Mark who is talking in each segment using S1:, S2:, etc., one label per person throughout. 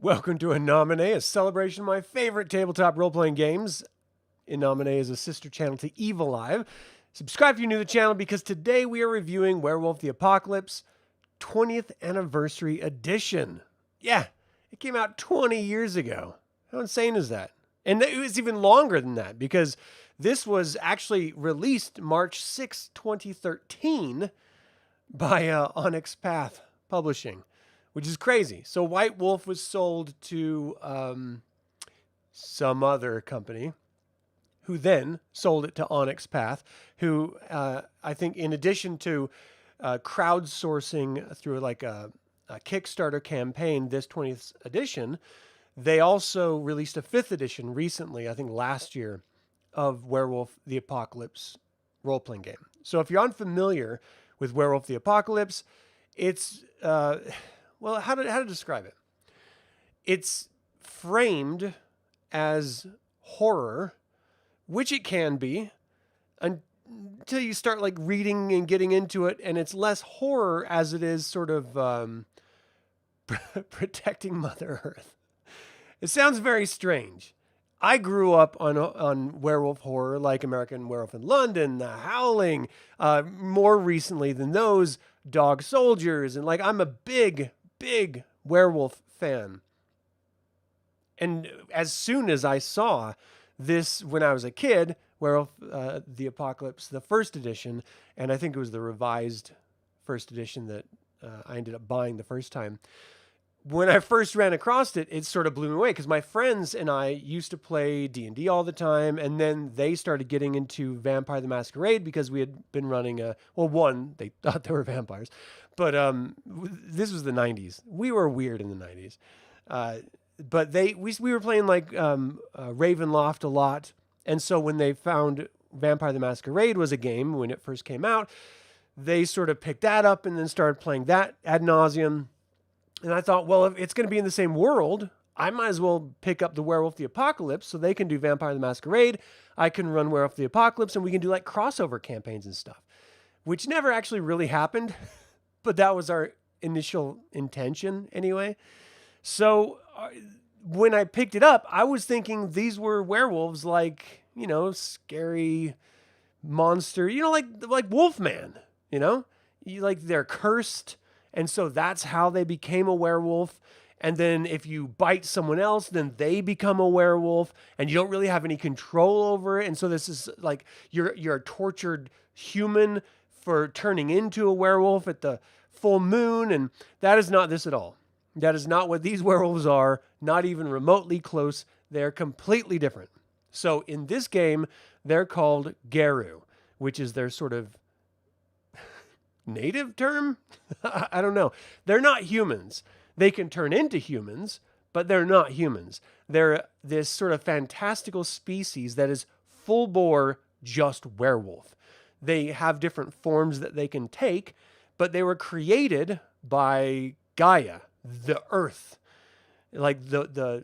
S1: Welcome to Nomine, a celebration of my favorite tabletop role-playing games. Nomine is a sister channel to Evil Live. Subscribe if you're new to the channel because today we are reviewing Werewolf the Apocalypse 20th Anniversary Edition. Yeah, it came out 20 years ago. How insane is that? And it was even longer than that because this was actually released March 6, 2013 by Onyx Publishing, which is crazy. So White Wolf was sold to some other company who then sold it to Onyx who I think in addition to crowdsourcing through like a Kickstarter campaign, this 20th edition, they also released a 5th edition recently, I think last year, of Werewolf the Apocalypse role-playing game. So if you're unfamiliar with Werewolf the Apocalypse, it's... well, how to describe it? It's framed as horror, which it can be, until you start like reading and getting into it, and it's less horror as it is sort of protecting Mother Earth. It sounds very strange. I grew up on werewolf horror, like American Werewolf in London, The Howling, more recently than those, Dog Soldiers, and like I'm a big werewolf fan. And as soon as I saw this when I was a kid, Werewolf the Apocalypse, the 1st edition, and I think it was the revised 1st edition that I ended up buying the first time. When I first ran across it, it sort of blew me away because my friends and I used to play D&D all the time, and then they started getting into Vampire the Masquerade because we had been running they thought they were vampires, but this was the 90s. We were weird in the 90s. But we were playing like Ravenloft a lot, and so when they found Vampire the Masquerade was a game when it first came out, they sort of picked that up and then started playing that ad nauseum. And I thought, well, if it's going to be in the same world, I might as well pick up the Werewolf the Apocalypse so they can do Vampire the Masquerade. I can run Werewolf the Apocalypse, and we can do like crossover campaigns and stuff, which never actually really happened, but that was our initial intention anyway. So when I picked it up, I was thinking these were werewolves like, scary monster, like Wolfman, like they're cursed. And so that's how they became a werewolf. And then if you bite someone else, then they become a werewolf and you don't really have any control over it. And so this is like you're a tortured human for turning into a werewolf at the full moon. And that is not this at all. That is not what these werewolves are, not even remotely close. They're completely different. So in this game, they're called Garou, which is their sort of native term? I don't know. They're not humans. They can turn into humans, but they're not humans. They're this sort of fantastical species that is full bore just werewolf. They have different forms that they can take, but they were created by Gaia, the earth. Like the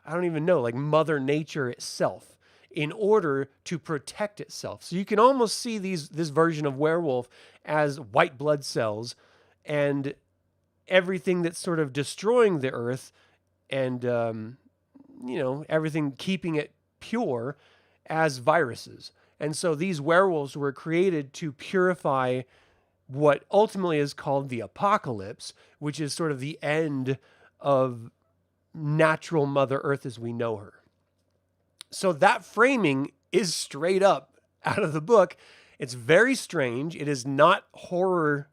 S1: I don't even know, like Mother Nature itself, in order to protect itself. So you can almost see this version of werewolf as white blood cells and everything that's sort of destroying the earth and, everything keeping it pure as viruses. And so these werewolves were created to purify what ultimately is called the apocalypse, which is sort of the end of natural Mother Earth as we know her. So that framing is straight up out of the book. It's very strange. It is not horror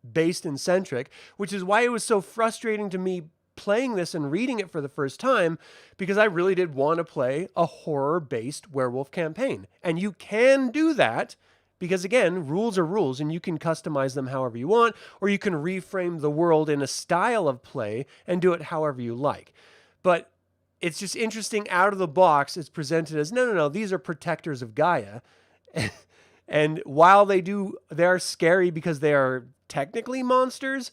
S1: based and centric, which is why it was so frustrating to me playing this and reading it for the first time, because I really did want to play a horror based werewolf campaign. And you can do that because, again, rules are rules and you can customize them however you want, or you can reframe the world in a style of play and do it however you like. But it's just interesting out of the box. It's presented as, no, these are protectors of Gaia. And while they are scary because they are technically monsters,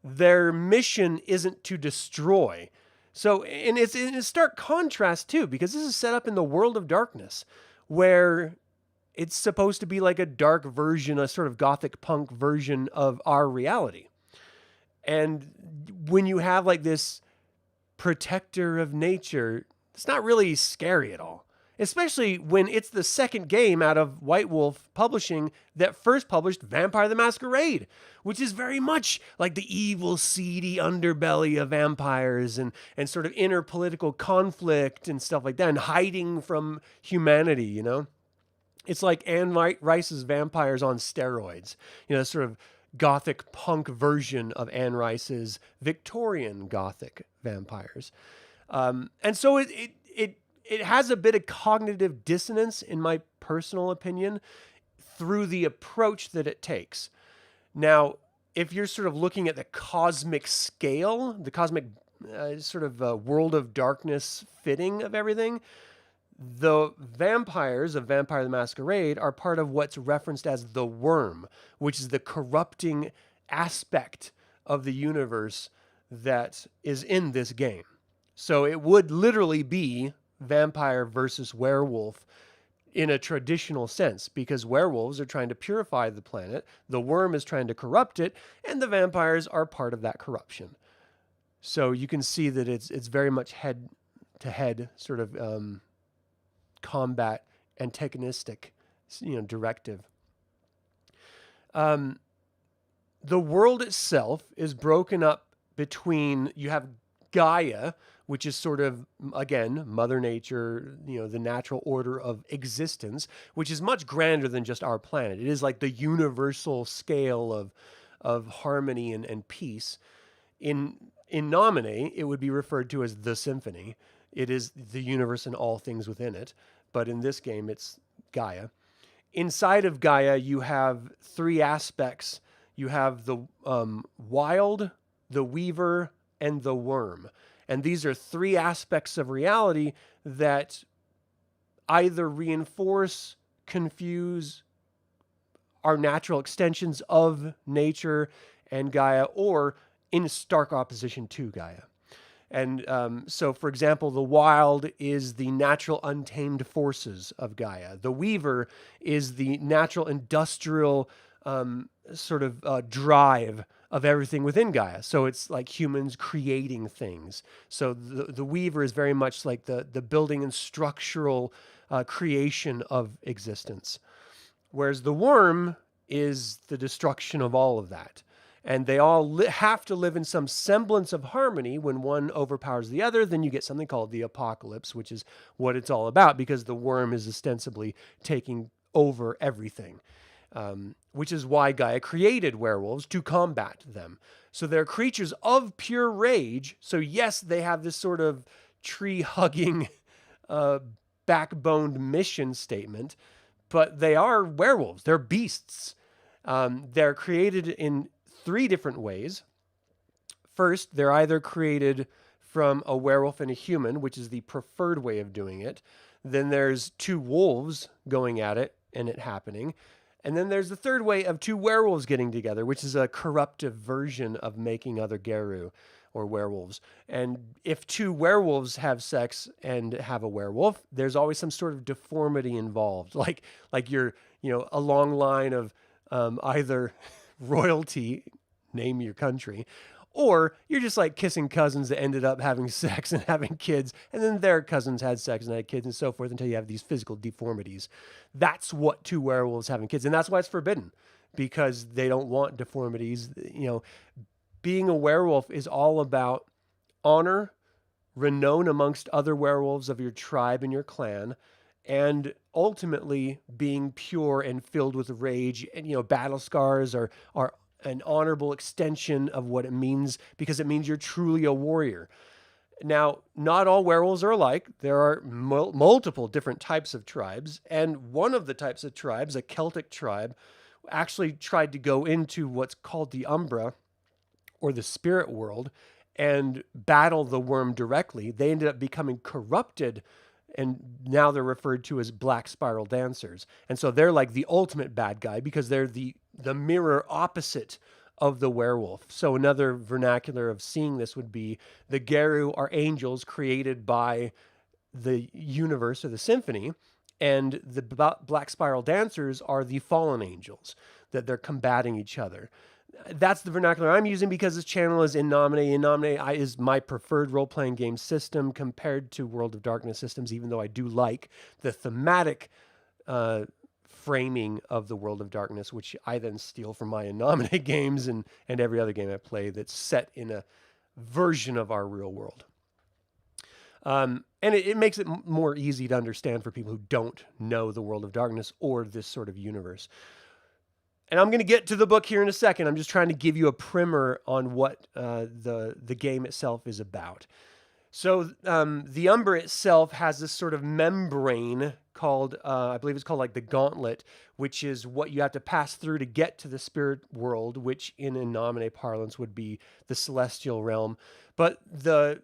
S1: their mission isn't to destroy. So, and it's in a stark contrast too, because this is set up in the world of darkness, where it's supposed to be like a dark version, a sort of gothic punk version of our reality. And when you have like this protector of nature, it's not really scary at all. Especially when it's the second game out of White Wolf Publishing that first published Vampire the Masquerade, which is very much like the evil, seedy underbelly of vampires and sort of inner political conflict and stuff like that, and hiding from humanity, you know? It's like Anne Rice's vampires on steroids, you know, sort of gothic punk version of Anne Rice's Victorian gothic vampires. And so it has a bit of cognitive dissonance, in my personal opinion, through the approach that it takes. Now, if you're sort of looking at the cosmic scale, the cosmic world of darkness fitting of everything, the vampires of Vampire the Masquerade are part of what's referenced as the worm, which is the corrupting aspect of the universe that is in this game. So it would literally be vampire versus werewolf in a traditional sense, because werewolves are trying to purify the planet, the worm is trying to corrupt it, and the vampires are part of that corruption. So you can see that it's very much head to head sort of combat antagonistic, you know, directive. The world itself is broken up between, you have Gaia, which is sort of, again, Mother Nature, you know, the natural order of existence, which is much grander than just our planet. It is like the universal scale of harmony and peace. In Nomine, it would be referred to as the symphony. It is the universe and all things within it. But in this game, it's Gaia. Inside of Gaia, you have three aspects. You have the wild, the weaver, and the worm. And these are three aspects of reality that either reinforce, confuse, are natural extensions of nature and Gaia, or in stark opposition to Gaia. And so, for example, the wild is the natural untamed forces of Gaia. The weaver is the natural industrial drive of everything within Gaia. So it's like humans creating things. So the weaver is very much like the building and structural creation of existence. Whereas the worm is the destruction of all of that. And they all have to live in some semblance of harmony. When one overpowers the other, then you get something called the apocalypse, which is what it's all about, because the worm is ostensibly taking over everything. Which is why Gaia created werewolves, to combat them. So they're creatures of pure rage. So yes, they have this sort of tree-hugging, backboned mission statement, but they are werewolves. They're beasts. They're created in three different ways. First, they're either created from a werewolf and a human, which is the preferred way of doing it. Then there's two wolves going at it and it happening. And then there's the third way of two werewolves getting together, which is a corruptive version of making other Garou or werewolves. And if two werewolves have sex and have a werewolf, there's always some sort of deformity involved. Like you're, you know, a long line of either royalty, name your country, or you're just like kissing cousins that ended up having sex and having kids, and then their cousins had sex and had kids and so forth, until you have these physical deformities. That's what two werewolves having kids, and that's why it's forbidden, because they don't want deformities. You know, being a werewolf is all about honor, renown amongst other werewolves of your tribe and your clan, and ultimately being pure and filled with rage. And, you know, battle scars are an honorable extension of what it means, because it means you're truly a warrior. Now, not all werewolves are alike. There are multiple different types of tribes. And one of the types of tribes, a Celtic tribe, actually tried to go into what's called the Umbra, or the spirit world, and battle the worm directly. They ended up becoming corrupted, and now they're referred to as Black Spiral Dancers. And so they're like the ultimate bad guy, because they're the mirror opposite of the werewolf. So another vernacular of seeing this would be the Garou are angels created by the universe, or the symphony, and the Black Spiral Dancers are the fallen angels, that they're combating each other. That's the vernacular I'm using because this channel is in Nomine. In Nomine is my preferred role-playing game system compared to World of Darkness systems, even though I do like the thematic framing of the World of Darkness, which I then steal from my Nomine games and every other game I play that's set in a version of our real world. And it makes it more easy to understand for people who don't know the World of Darkness or this sort of universe. And I'm going to get to the book here in a second. I'm just trying to give you a primer on what the game itself is about. So the Umber itself has this sort of membrane called, I believe it's called like the Gauntlet, which is what you have to pass through to get to the spirit world, which in Nomine parlance would be the celestial realm. But the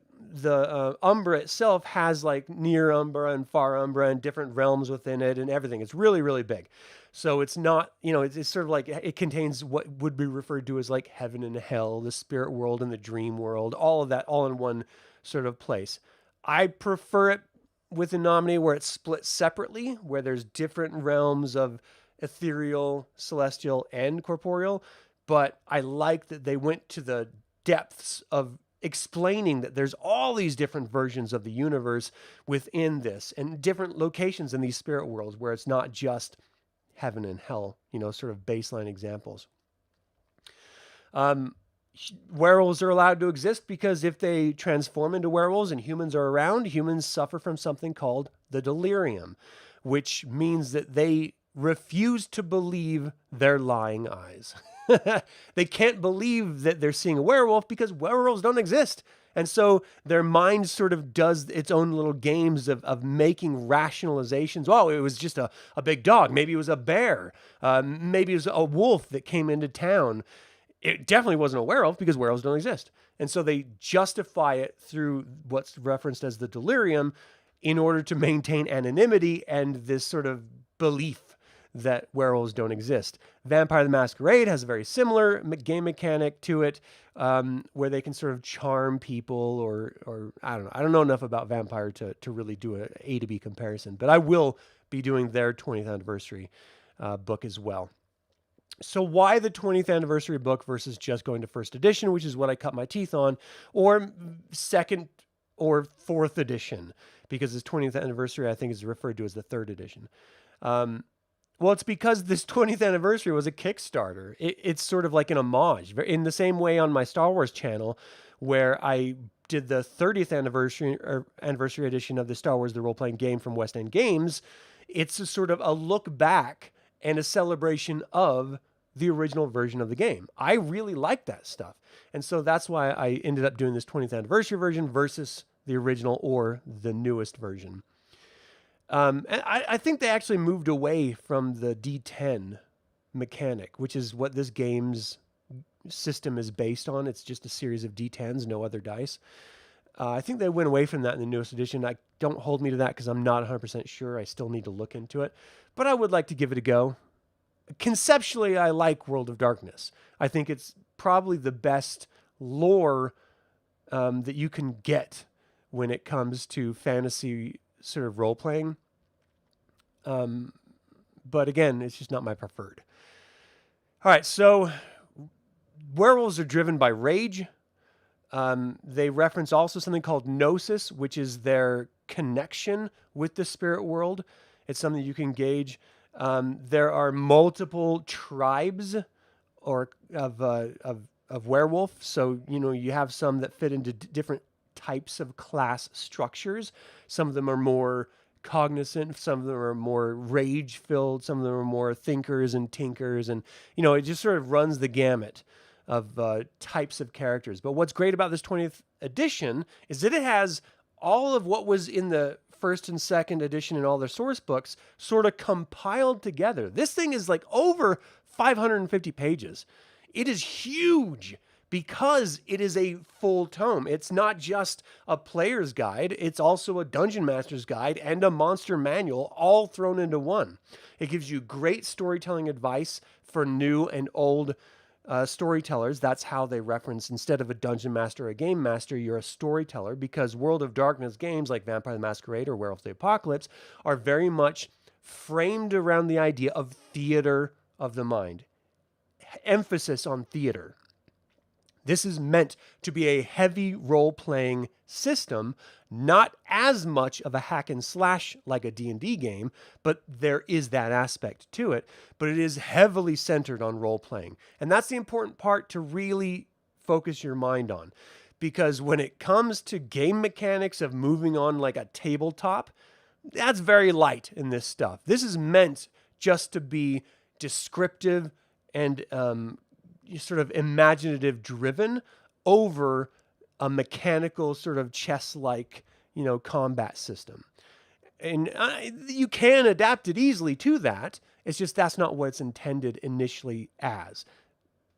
S1: Umbra itself has like near Umbra and far Umbra and different realms within it and everything. It's really, really big. So it's not, it's sort of like it contains what would be referred to as like heaven and hell, the spirit world and the dream world, all of that all in one sort of place. I prefer it with a Nomine where it's split separately, where there's different realms of ethereal, celestial, and corporeal. But I like that they went to the depths of explaining that there's all these different versions of the universe within this and different locations in these spirit worlds where it's not just heaven and hell, sort of baseline examples. Werewolves are allowed to exist because if they transform into werewolves and humans are around, humans suffer from something called the delirium, which means that they refuse to believe their lying eyes. They can't believe that they're seeing a werewolf because werewolves don't exist. And so their mind sort of does its own little games of making rationalizations. Oh, it was just a big dog. Maybe it was a bear. Maybe it was a wolf that came into town. It definitely wasn't a werewolf because werewolves don't exist. And so they justify it through what's referenced as the delirium in order to maintain anonymity and this sort of belief that werewolves don't exist. Vampire the Masquerade has a very similar game mechanic to it, where they can sort of charm people or I don't know. I don't know enough about Vampire to really do an A to B comparison, but I will be doing their 20th anniversary book as well. So why the 20th anniversary book versus just going to first edition, which is what I cut my teeth on, or second or fourth edition, because this 20th anniversary I think is referred to as the third edition. Well, it's because this 20th anniversary was a Kickstarter. It's sort of like an homage, in the same way on my Star Wars channel, where I did the 30th anniversary edition of the Star Wars The Role-Playing Game from West End Games. It's a sort of a look back and a celebration of the original version of the game. I really like that stuff. And so that's why I ended up doing this 20th anniversary version versus the original or the newest version. And I think they actually moved away from the D10 mechanic, which is what this game's system is based on. It's just a series of D10s, no other dice. I think they went away from that in the newest edition. Don't hold me to that because I'm not 100% sure. I still need to look into it. But I would like to give it a go. Conceptually, I like World of Darkness. I think it's probably the best lore that you can get when it comes to fantasy sort of role-playing. But again, it's just not my preferred. All right, so werewolves are driven by rage. They reference also something called gnosis, which is their connection with the spirit world. It's something you can gauge. There are multiple tribes of werewolf. So, you have some that fit into different types of class structures. Some of them are more cognizant, some of them are more rage filled, some of them are more thinkers and tinkers, and it just sort of runs the gamut of types of characters. But what's great about this 20th edition is that it has all of what was in the first and second edition and all their source books sort of compiled together. This thing is like over 550 pages. It is huge because it is a full tome. It's not just a player's guide. It's also a dungeon master's guide and a monster manual all thrown into one. It gives you great storytelling advice for new and old storytellers. That's how they reference, instead of a dungeon master or a game master, you're a storyteller, because World of Darkness games like Vampire the Masquerade or Werewolf the Apocalypse are very much framed around the idea of theater of the mind. emphasis on theater. This is meant to be a heavy role-playing system, not as much of a hack and slash like a D&D game, but there is that aspect to it. But it is heavily centered on role-playing. And that's the important part to really focus your mind on. Because when it comes to game mechanics of moving on like a tabletop, that's very light in this stuff. This is meant just to be descriptive and sort of imaginative driven over a mechanical sort of chess-like, combat system. And you can adapt it easily to that. It's just that's not what it's intended initially as.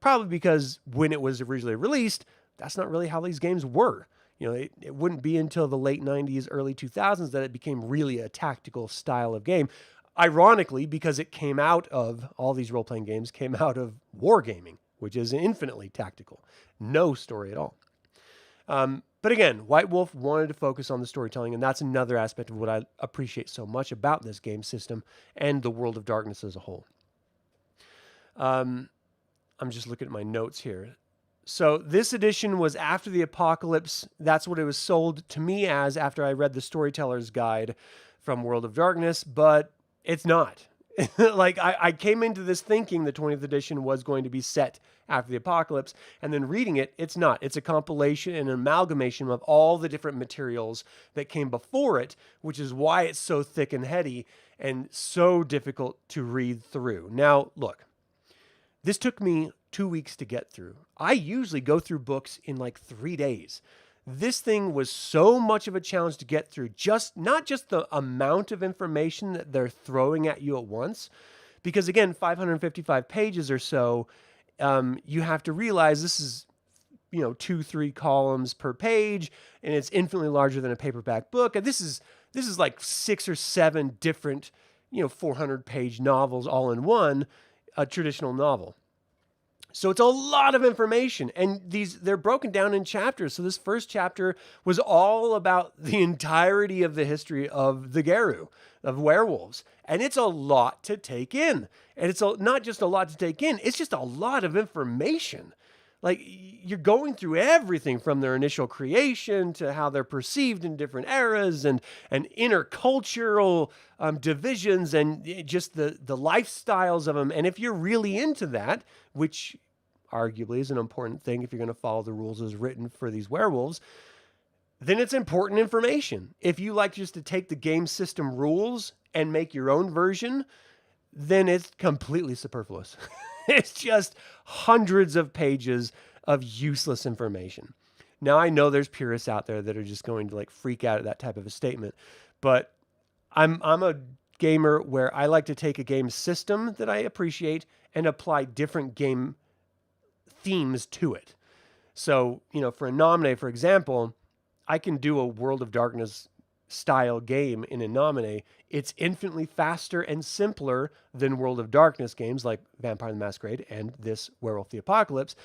S1: Probably because when it was originally released, that's not really how these games were. It wouldn't be until the late 90s, early 2000s that it became really a tactical style of game. Ironically, because it came out of, all these role-playing games came out of wargaming, which is infinitely tactical. No story at all. But again, White Wolf wanted to focus on the storytelling, and that's another aspect of what I appreciate so much about this game system and the World of Darkness as a whole. I'm just looking at my notes here. So this edition was after the apocalypse. That's what it was sold to me as after I read the Storyteller's Guide from World of Darkness, but it's not. Like, I came into this thinking the 20th edition was going to be set after the apocalypse, and then reading it, it's not. It's a compilation and an amalgamation of all the different materials that came before it, which is why it's so thick and heady and so difficult to read through. Now, look, this took me 2 weeks to get through. I usually go through books in like 3 days. This thing was so much of a challenge to get through, not just the amount of information that they're throwing at you at once, because again, 555 pages or so, you have to realize this is, 2-3 columns per page, and it's infinitely larger than a paperback book. And this is like 6 or 7 different, 400-page novels all in one, a traditional novel. So it's a lot of information, and they're broken down in chapters. So this first chapter was all about the entirety of the history of the Garou, of werewolves. And it's a lot to take in. And it's not just a lot to take in, it's just a lot of information. Like, you're going through everything from their initial creation to how they're perceived in different eras and intercultural divisions and just the lifestyles of them. And if you're really into that, which arguably is an important thing if you're going to follow the rules as written for these werewolves, then it's important information. If you like just to take the game system rules and make your own version, then it's completely superfluous. It's just hundreds of pages of useless information. Now, I know there's purists out there that are just going to like freak out at that type of a statement, but I'm a gamer where I like to take a game system that I appreciate and apply different game themes to it. So, for a Nomine, for example, I can do a World of Darkness style game in a Nomine. It's infinitely faster and simpler than World of Darkness games like Vampire the Masquerade and this Werewolf the Apocalypse.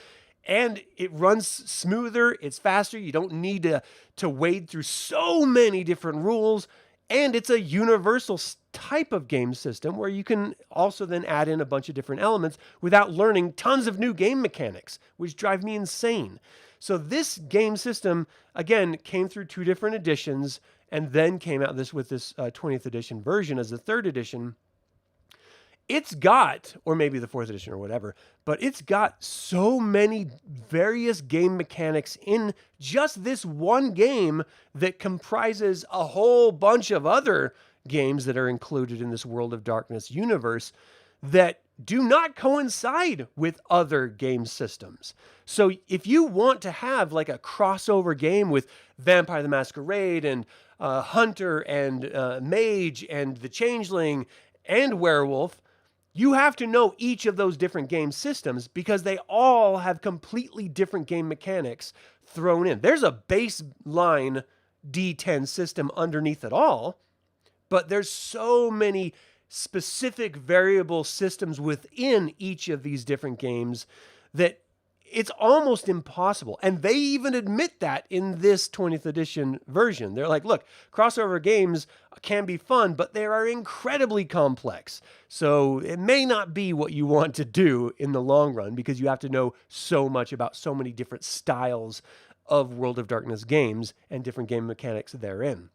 S1: And it runs smoother, it's faster, you don't need to wade through so many different rules. And it's a universal type of game system where you can also then add in a bunch of different elements without learning tons of new game mechanics, which drive me insane. So this game system, again, came through 2 different editions and then came out with this 20th edition version as the 3rd edition. It's got, or maybe the 4th edition or whatever, but it's got so many various game mechanics in just this one game that comprises a whole bunch of other games that are included in this World of Darkness universe that do not coincide with other game systems. So if you want to have like a crossover game with Vampire the Masquerade and Hunter and Mage and the Changeling and Werewolf, you have to know each of those different game systems because they all have completely different game mechanics thrown in. There's a baseline D10 system underneath it all, but there's so many specific variable systems within each of these different games that it's almost impossible. And they even admit that in this 20th edition version. They're like, look, crossover games can be fun, but they are incredibly complex. So it may not be what you want to do in the long run because you have to know so much about so many different styles of World of Darkness games and different game mechanics therein.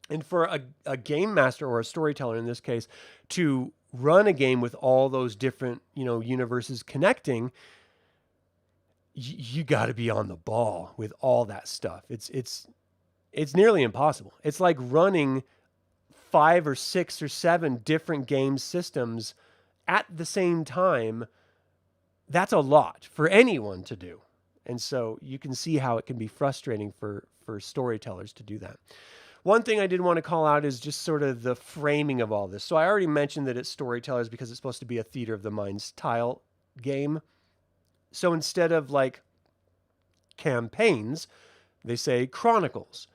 S1: And for a game master or a storyteller in this case to run a game with all those different, universes connecting, you got to be on the ball with all that stuff. It's nearly impossible. It's like running 5 or 6 or 7 different game systems at the same time. That's a lot for anyone to do. And so you can see how it can be frustrating for storytellers to do that. One thing I did want to call out is just sort of the framing of all this. So I already mentioned that it's storytellers because it's supposed to be a theater of the mind style game. So instead of like campaigns, they say chronicles.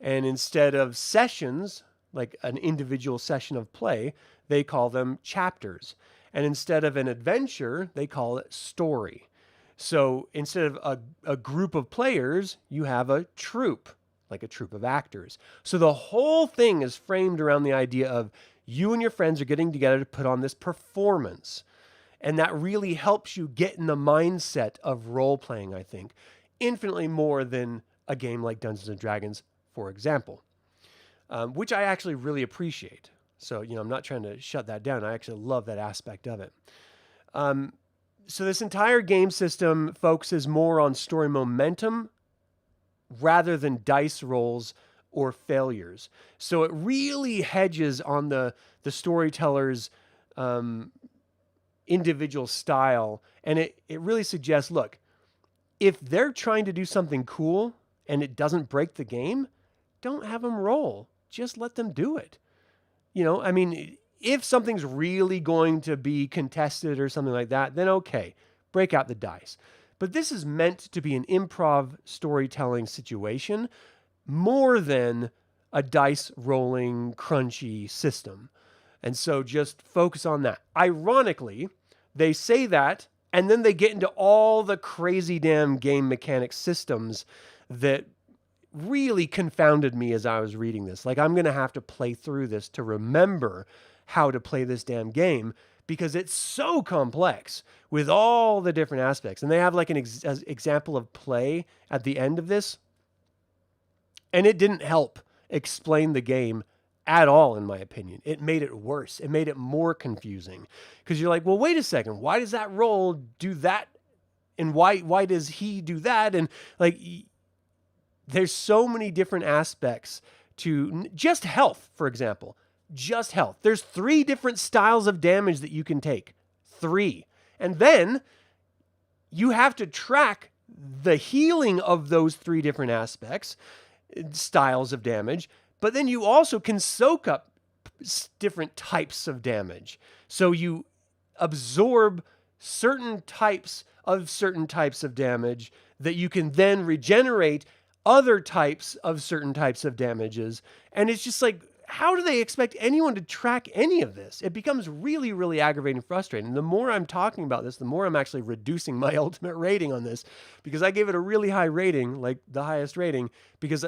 S1: And instead of sessions, like an individual session of play, they call them chapters. And instead of an adventure, they call it story. So instead of a group of players, you have a troupe, like a troupe of actors. So the whole thing is framed around the idea of you and your friends are getting together to put on this performance. And that really helps you get in the mindset of role-playing, I think, infinitely more than a game like Dungeons & Dragons, for example, which I actually really appreciate. So, I'm not trying to shut that down. I actually love that aspect of it. So this entire game system focuses more on story momentum rather than dice rolls or failures. So it really hedges on the storyteller's individual style. And it really suggests, look, if they're trying to do something cool and it doesn't break the game, don't have them roll. Just let them do it. If something's really going to be contested or something like that, then okay, break out the dice. But this is meant to be an improv storytelling situation more than a dice rolling crunchy system. And so just focus on that. Ironically, they say that, and then they get into all the crazy damn game mechanic systems that really confounded me as I was reading this. Like, I'm going to have to play through this to remember how to play this damn game because it's so complex with all the different aspects. And they have like an example of play at the end of this. And it didn't help explain the game at all, in my opinion. It made it worse. It made it more confusing because you're like, well, wait a second. Why does that roll do that? And why does he do that? And like, there's so many different aspects to just health, for example. Just health. There's 3 different styles of damage that you can take. 3. And then you have to track the healing of those 3 different aspects, styles of damage, but then you also can soak up different types of damage. So you absorb certain types of damage that you can then regenerate other types of certain types of damages. And it's just like, how do they expect anyone to track any of this? It becomes really, really aggravating and frustrating. The more I'm talking about this, the more I'm actually reducing my ultimate rating on this because I gave it a really high rating, like the highest rating, because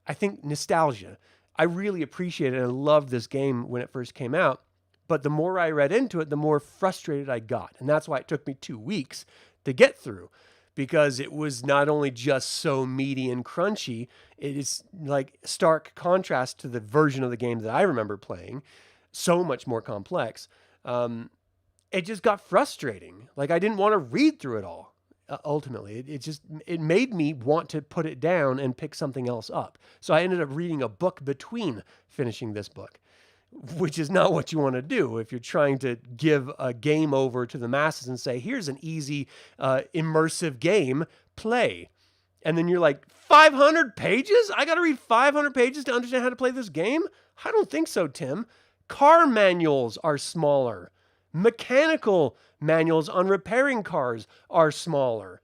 S1: I think nostalgia. I really appreciate it and I loved this game when it first came out. But the more I read into it, the more frustrated I got. And that's why it took me 2 weeks to get through. Because it was not only just so meaty and crunchy, it is like stark contrast to the version of the game that I remember playing, so much more complex. It just got frustrating. Like I didn't want to read through it all. Ultimately, it made me want to put it down and pick something else up. So I ended up reading a book between finishing this book, which is not what you want to do if you're trying to give a game over to the masses and say, here's an easy, immersive game, play. And then you're like, 500 pages? I got to read 500 pages to understand how to play this game? I don't think so, Tim. Car manuals are smaller. Mechanical manuals on repairing cars are smaller.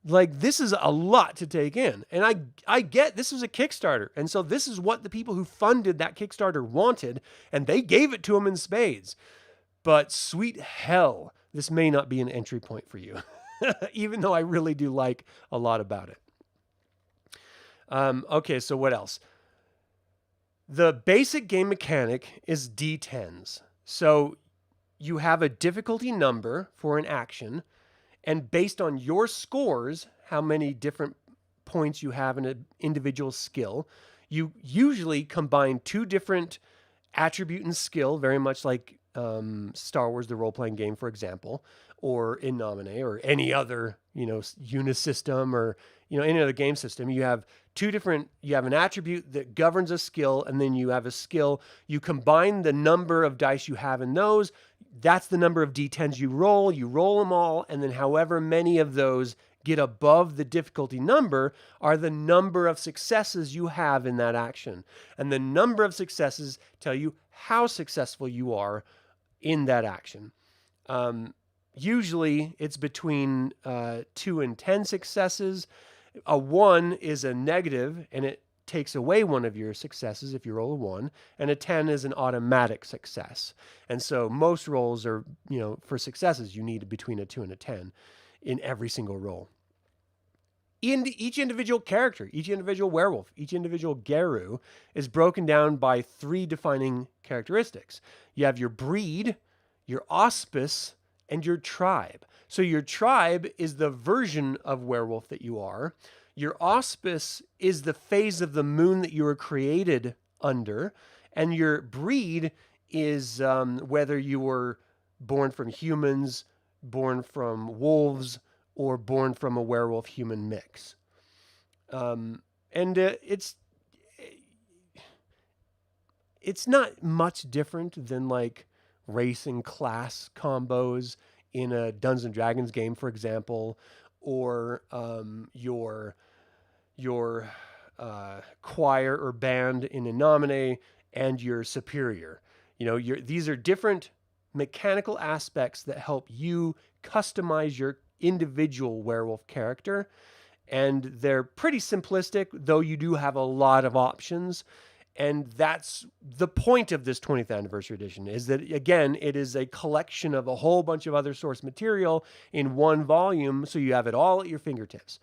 S1: Like, this is a lot to take in. And I get this was a Kickstarter. And so this is what the people who funded that Kickstarter wanted. And they gave it to them in spades. But sweet hell, this may not be an entry point for you. even though I really do like a lot about it. Okay, so what else? The basic game mechanic is D10s. So you have a difficulty number for an action, and based on your scores, how many different points you have in an individual skill, you usually combine two different attribute and skill, very much like Star Wars, the role-playing game, for example, or in Nomine, or any other, Unisystem, or, any other game system. You have an attribute that governs a skill, and then you have a skill. You combine the number of dice you have in those. That's the number of D10s you roll. You roll them all, and then however many of those get above the difficulty number are the number of successes you have in that action. And the number of successes tell you how successful you are in that action. Usually it's between 2 and 10 successes. A 1 is a negative, and it takes away one of your successes if you roll a 1, and a 10 is an automatic success. And so most rolls are, for successes, you need between a 2 and a 10 in every single roll. In each individual character, each individual werewolf, each individual Garou is broken down by 3 defining characteristics. You have your breed, your auspice, and your tribe. So your tribe is the version of werewolf that you are. Your auspice is the phase of the moon that you were created under. And your breed is whether you were born from humans, born from wolves, or born from a werewolf-human mix. It's not much different than like race and class combos in a Dungeons and Dragons game, for example, or your choir or band in a Nomine and your superior. These are different mechanical aspects that help you customize your individual werewolf character, and they're pretty simplistic, though you do have a lot of options. And that's the point of this 20th anniversary edition, is that, again, it is a collection of a whole bunch of other source material in one volume, so you have it all at your fingertips.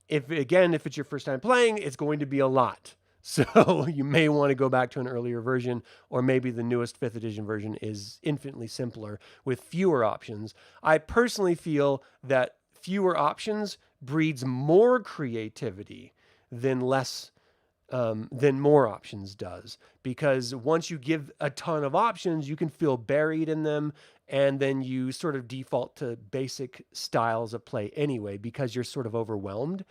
S1: If it's your first time playing, it's going to be a lot. So you may want to go back to an earlier version, or maybe the newest 5th edition version is infinitely simpler with fewer options. I personally feel that fewer options breeds more creativity than more options does, because once you give a ton of options, you can feel buried in them, and then you sort of default to basic styles of play anyway because you're sort of overwhelmed.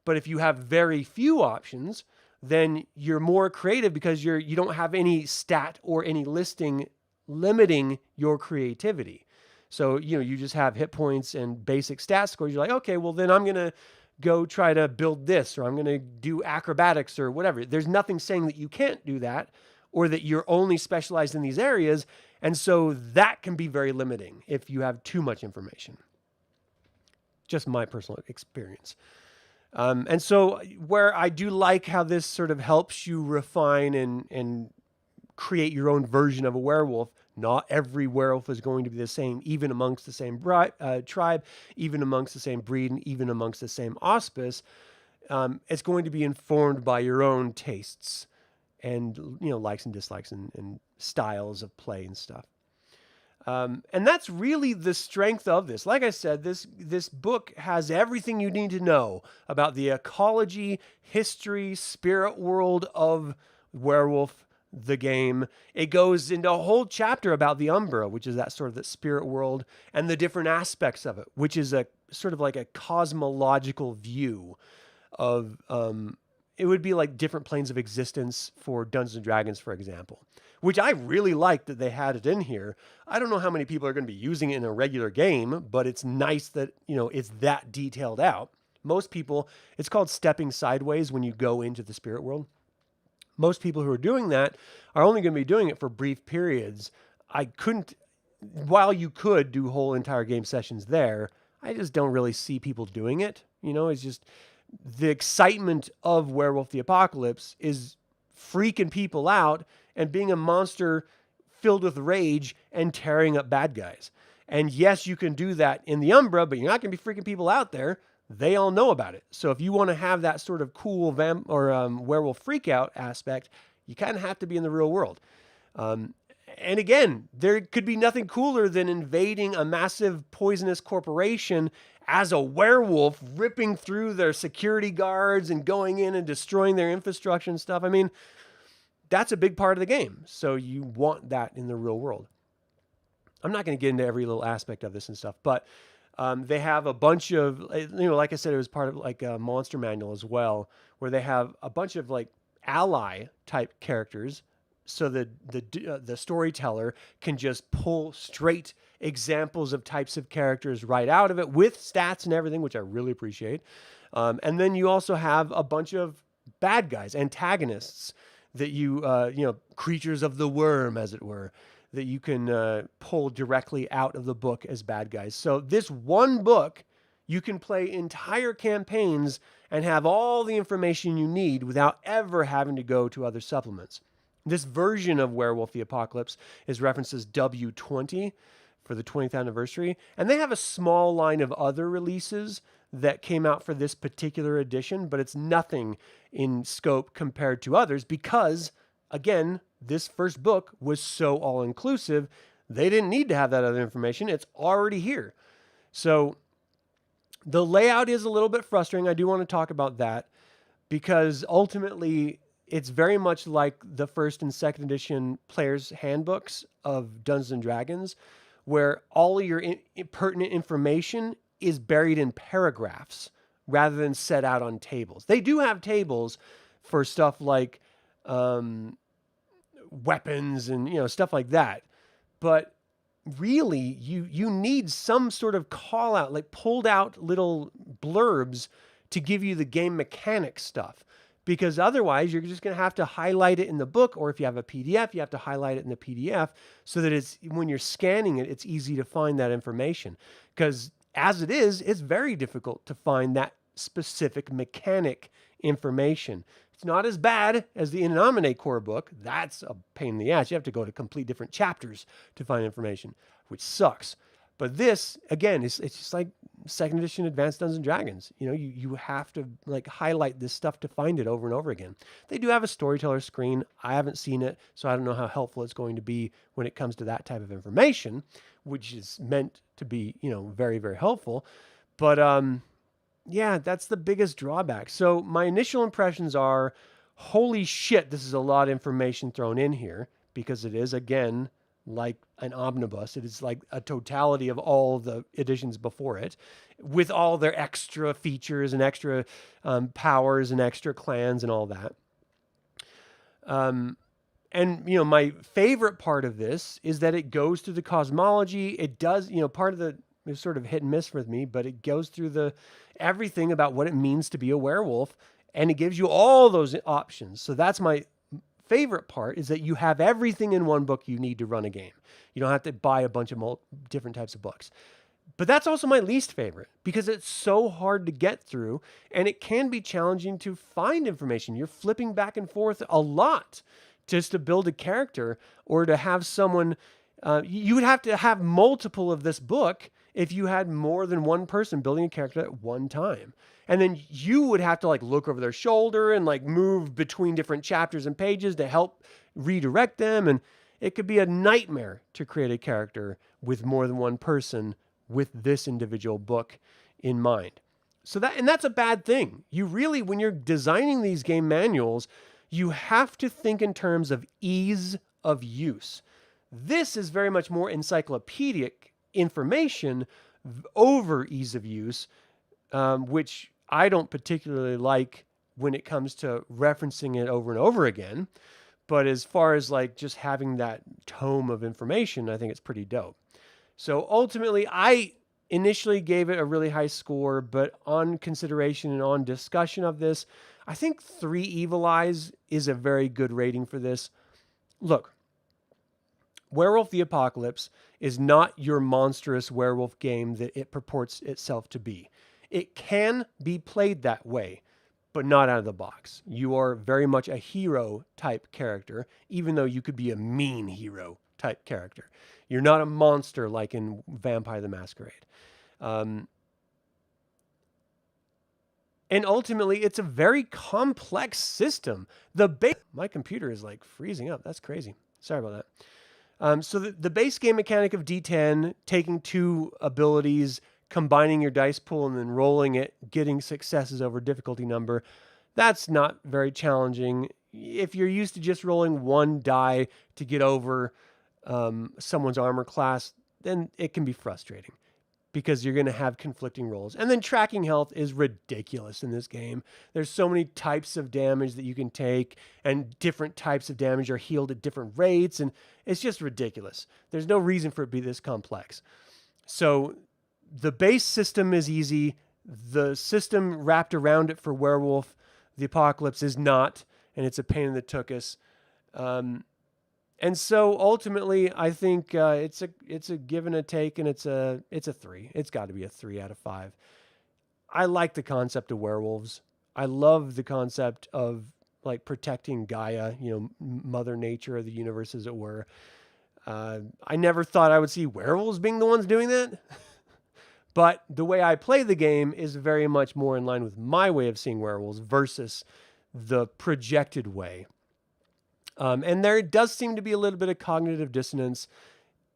S1: But if you have very few options, then you're more creative because you don't have any stat or any listing limiting your creativity. So, you just have hit points and basic stat scores. You're like, okay, well then I'm going to go try to build this, or I'm going to do acrobatics or whatever. There's nothing saying that you can't do that, or that you're only specialized in these areas. And so that can be very limiting if you have too much information. Just my personal experience. And so where I do like how this sort of helps you refine and create your own version of a werewolf. Not every werewolf is going to be the same, even amongst the same tribe, even amongst the same breed, and even amongst the same auspice. It's going to be informed by your own tastes and, likes and dislikes and styles of play and stuff. And that's really the strength of this. Like I said, this book has everything you need to know about the ecology, history, spirit world of Werewolf, the game. It goes into a whole chapter about the Umbra, which is that sort of the spirit world, and the different aspects of it, which is a sort of like a cosmological view of, it would be like different planes of existence for Dungeons and Dragons, for example, which I really like that they had it in here. I don't know how many people are going to be using it in a regular game, but it's nice that, it's that detailed out. Most people, it's called stepping sideways when you go into the spirit world. Most people who are doing that are only going to be doing it for brief periods. While you could do whole entire game sessions there, I just don't really see people doing it. It's just the excitement of Werewolf the Apocalypse is freaking people out and being a monster filled with rage and tearing up bad guys. And yes, you can do that in the Umbra, but you're not going to be freaking people out there. They all know about it. So if you want to have that sort of cool werewolf freakout aspect, you kind of have to be in the real world. And again, there could be nothing cooler than invading a massive poisonous corporation as a werewolf, ripping through their security guards and going in and destroying their infrastructure and stuff. I mean, that's a big part of the game. So you want that in the real world. I'm not going to get into every little aspect of this and stuff, but they have a bunch of, like I said, it was part of like a monster manual as well, where they have a bunch of like ally type characters. So the storyteller can just pull straight examples of types of characters right out of it with stats and everything, which I really appreciate. And then you also have a bunch of bad guys, antagonists that creatures of the worm, as it were, that you can pull directly out of the book as bad guys. So this one book, you can play entire campaigns and have all the information you need without ever having to go to other supplements. This version of Werewolf the Apocalypse is referenced as W20 for the 20th anniversary. And they have a small line of other releases that came out for this particular edition, but it's nothing in scope compared to others because, again, this first book was so all-inclusive, they didn't need to have that other information. It's already here. So the layout is a little bit frustrating. I do want to talk about that because ultimately it's very much like the first and second edition players' handbooks of Dungeons and Dragons, where all of your pertinent information is buried in paragraphs rather than set out on tables. They do have tables for stuff like weapons and stuff like that, but really you need some sort of call out, like pulled out little blurbs to give you the game mechanic stuff. Because otherwise, you're just going to have to highlight it in the book, or if you have a PDF, you have to highlight it in the PDF so that it's when you're scanning it, it's easy to find that information. Because as it is, it's very difficult to find that specific mechanic information. It's not as bad as the Nomine core book. That's a pain in the ass. You have to go to complete different chapters to find information, which sucks. But this, again, it's just like second edition Advanced Dungeons and Dragons. You have to like highlight this stuff to find it over and over again. They do have a storyteller screen. I haven't seen it, so I don't know how helpful it's going to be when it comes to that type of information, which is meant to be, very, very helpful. But yeah, that's the biggest drawback. So my initial impressions are, holy shit, this is a lot of information thrown in here because it is, again, like an omnibus. It is like a totality of all the editions before it with all their extra features and extra powers and extra clans and all that. And my favorite part of this is that it goes through the cosmology. It does, part of the it's sort of hit and miss with me, but it goes through everything about what it means to be a werewolf, and it gives you all those options. So that's my favorite part, is that you have everything in one book you need to run a game. You don't have to buy a bunch of different types of books. But that's also my least favorite because it's so hard to get through and it can be challenging to find information. You're flipping back and forth a lot just to build a character or to have someone. You would have to have multiple of this book if you had more than one person building a character at one time. And then you would have to like look over their shoulder and like move between different chapters and pages to help redirect them. And it could be a nightmare to create a character with more than one person with this individual book in mind. So that's a bad thing. You really, when you're designing these game manuals, you have to think in terms of ease of use. This is very much more encyclopedic information over ease of use, which I don't particularly like when it comes to referencing it over and over again. But as far as like just having that tome of information, I think it's pretty dope. So ultimately, I initially gave it a really high score, but on consideration and on discussion of this, I think 3 Evil Eyes is a very good rating for this. Look, Werewolf the Apocalypse is not your monstrous werewolf game that it purports itself to be. It can be played that way, but not out of the box. You are very much a hero type character, even though you could be a mean hero type character. You're not a monster like in Vampire the Masquerade. And ultimately, it's a very complex system. My computer is like freezing up. That's crazy. Sorry about that. So the base game mechanic of D10, taking 2 abilities, combining your dice pool and then rolling it, getting successes over difficulty number, that's not very challenging. If you're used to just rolling 1 die to get over someone's armor class, then it can be frustrating because you're going to have conflicting rolls. And then tracking health is ridiculous in this game. There's so many types of damage that you can take, and different types of damage are healed at different rates, and it's just ridiculous. There's no reason for it to be this complex. So the base system is easy. The system wrapped around it for Werewolf the Apocalypse is not, and it's a pain in the tuchus. And so ultimately, I think it's a give and a take, and it's a 3. It's got to be a 3 out of 5. I like the concept of werewolves. I love the concept of like protecting Gaia, Mother Nature of the universe, as it were. I never thought I would see werewolves being the ones doing that. But the way I play the game is very much more in line with my way of seeing werewolves versus the projected way. And there does seem to be a little bit of cognitive dissonance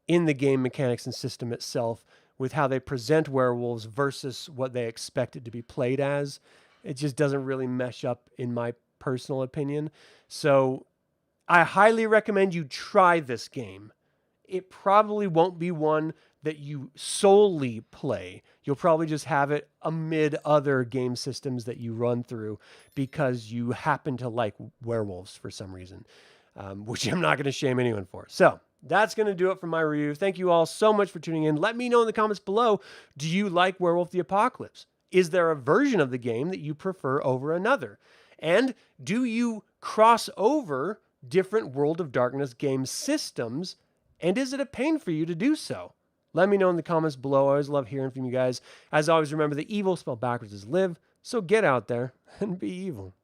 S1: in the game mechanics and system itself with how they present werewolves versus what they expect it to be played as. It just doesn't really mesh up in my personal opinion. So I highly recommend you try this game. It probably won't be one that you solely play. You'll probably just have it amid other game systems that you run through because you happen to like werewolves for some reason, which I'm not going to shame anyone for. So that's going to do it for my review. Thank you all so much for tuning in. Let me know in the comments below, do you like Werewolf the Apocalypse? Is there a version of the game that you prefer over another? And do you cross over different World of Darkness game systems? And is it a pain for you to do so? Let me know in the comments below. I always love hearing from you guys. As always, remember the evil spelled backwards is live. So get out there and be evil.